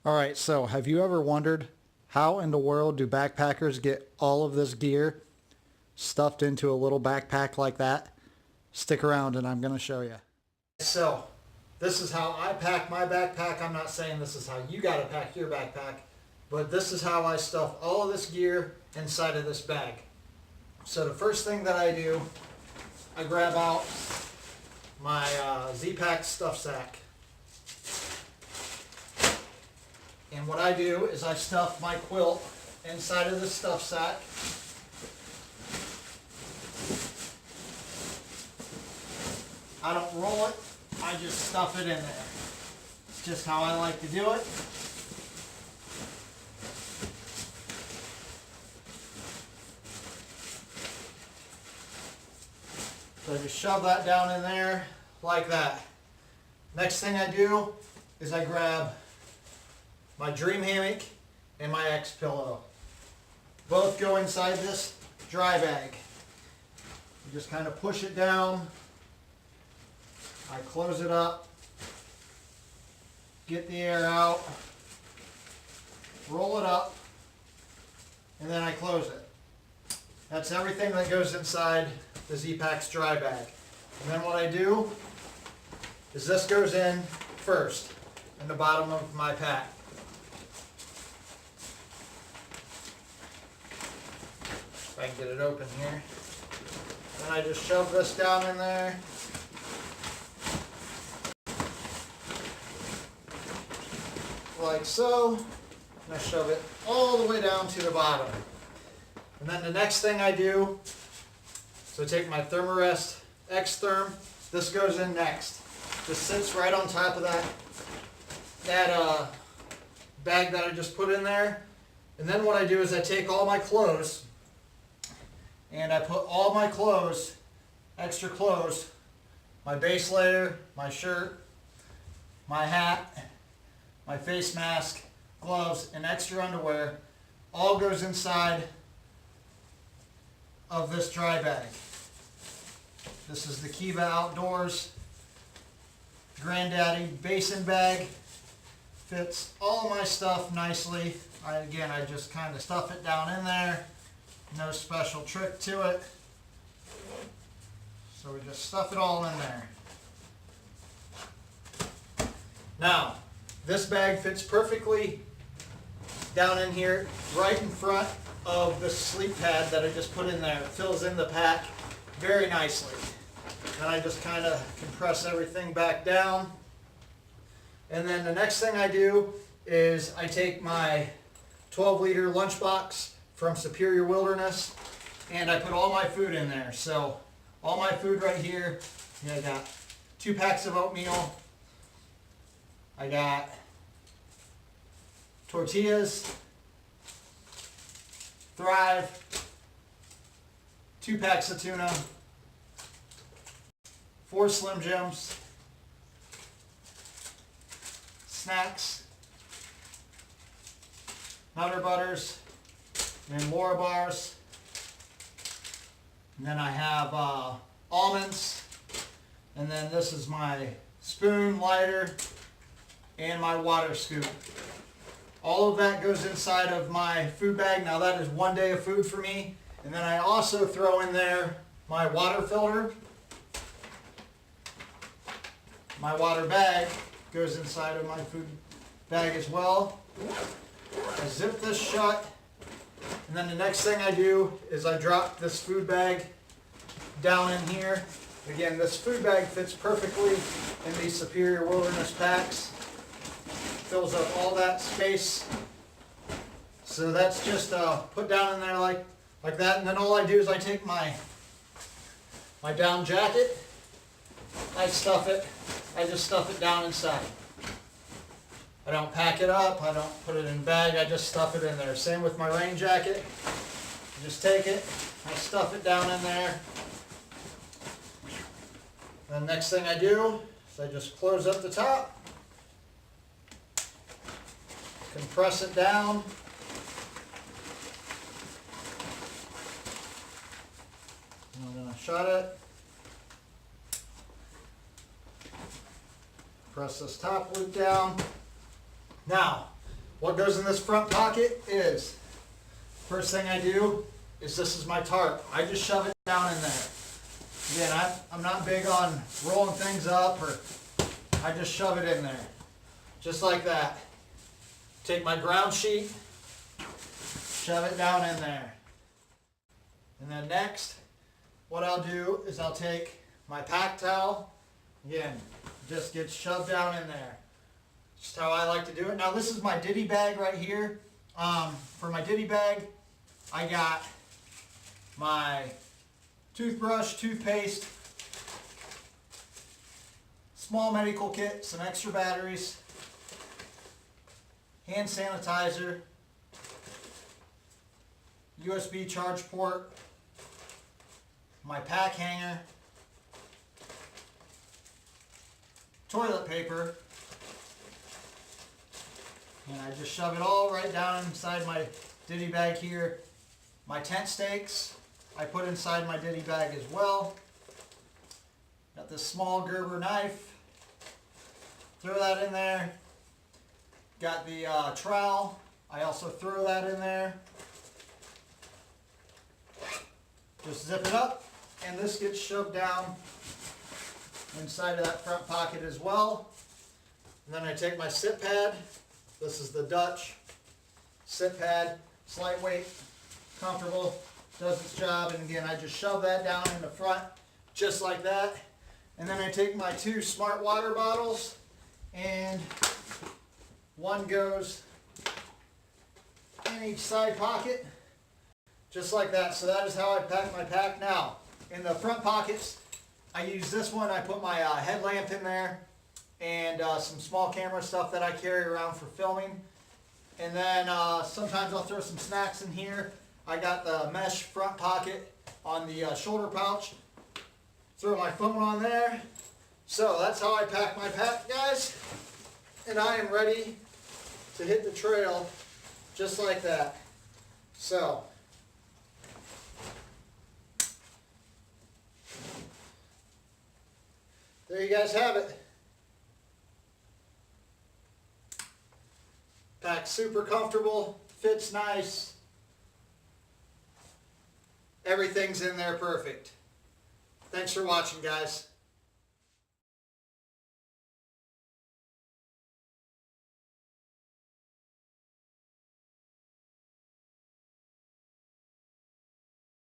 All right, so have you ever wondered how in the world do backpackers get all of this gear stuffed into a little backpack like that? Stick around and I'm going to show you. So this is how I pack my backpack. I'm not saying this is how you got to pack your backpack, but this is how I stuff all of this gear inside of this bag. So the first thing that I do, I grab out my Z-Pack stuff sack. And what I do is I stuff my quilt inside of the stuff sack. I don't roll it, I just stuff it in there. It's just how I like to do it. So I just shove that down in there like that. Next thing I do is I grab my dream hammock and my X pillow. Both go inside this dry bag. You just kind of push it down. I close it up, get the air out, roll it up, and then I close it. That's everything that goes inside the Z-Pack's dry bag. And then what I do is this goes in first in the bottom of my pack. If I can get it open here. Then I just shove this down in there. Like so. And I shove it all the way down to the bottom. And then the next thing I do, so I take my ThermaRest XTherm. This goes in next. This sits right on top of that bag that I just put in there. And then what I do is I take all my clothes and I put all my clothes, extra clothes, my base layer, my shirt, my hat, my face mask, gloves, and extra underwear, all goes inside of this dry bag. This is the Kiva Outdoors Grandaddy Basin bag. Fits all my stuff nicely. I just kind of stuff it down in there. No special trick to it. So we just stuff it all in there. Now, this bag fits perfectly down in here, right in front of the sleep pad that I just put in there. It fills in the pack very nicely. Then I just kind of compress everything back down. And then the next thing I do is I take my 12-liter lunchbox from Superior Wilderness and I put all my food in there. So all my food right here, I got 2 packs of oatmeal. I got tortillas, Thrive, 2 packs of tuna, 4 Slim Jims, snacks, Nutter Butters, and Laura bars. And then I have almonds. And then this is my spoon, lighter, and my water scoop. All of that goes inside of my food bag. Now that is 1 day of food for me. And then I also throw in there my water filter. My water bag goes inside of my food bag as well. I zip this shut. And then the next thing I do is I drop this food bag down in here. Again, this food bag fits perfectly in these Superior Wilderness packs. Fills up all that space. So that's just put down in there like that. And then all I do is I take my down jacket. I just stuff it down inside. I don't pack it up, I don't put it in a bag, I just stuff it in there. Same with my rain jacket. I just take it, I stuff it down in there. And the next thing I do is I just close up the top, compress it down. I'm going to shut it. Press this top loop down. Now, What goes in this front pocket is, first thing I do is, this is my tarp. I just shove it down in there. Again, I'm not big on rolling things up, or I just shove it in there. Just like that. Take my ground sheet, shove it down in there. And then next, what I'll do is I'll take my pack towel. Again, just gets shoved down in there. Just how I like to do it. Now this is my Ditty Bag right here. For my Ditty Bag, I got my toothbrush, toothpaste, small medical kit, some extra batteries, hand sanitizer, USB charge port, my pack hanger, toilet paper, and I just shove it all right down inside my Ditty Bag here. My tent stakes I put inside my Ditty Bag as well. Got this small Gerber knife, throw that in there. Got the trowel, I also throw that in there. Just zip it up, and this gets shoved down inside of that front pocket as well. And then I take my sit pad. This is the Dutch sit pad. It's lightweight, comfortable, does its job. And again, I just shove that down in the front just like that. And then I take my 2 smart water bottles, and one goes in each side pocket, just like that. So that is how I pack my pack. Now, in the front pockets, I use this one. I put my headlamp in there, and some small camera stuff that I carry around for filming. And then sometimes I'll throw some snacks in here. I got the mesh front pocket on the shoulder pouch. Throw my phone on there. So that's how I pack my pack, guys. And I am ready to hit the trail just like that. So there you guys have it. Pack's super comfortable, fits nice. Everything's in there perfect. Thanks for watching, guys.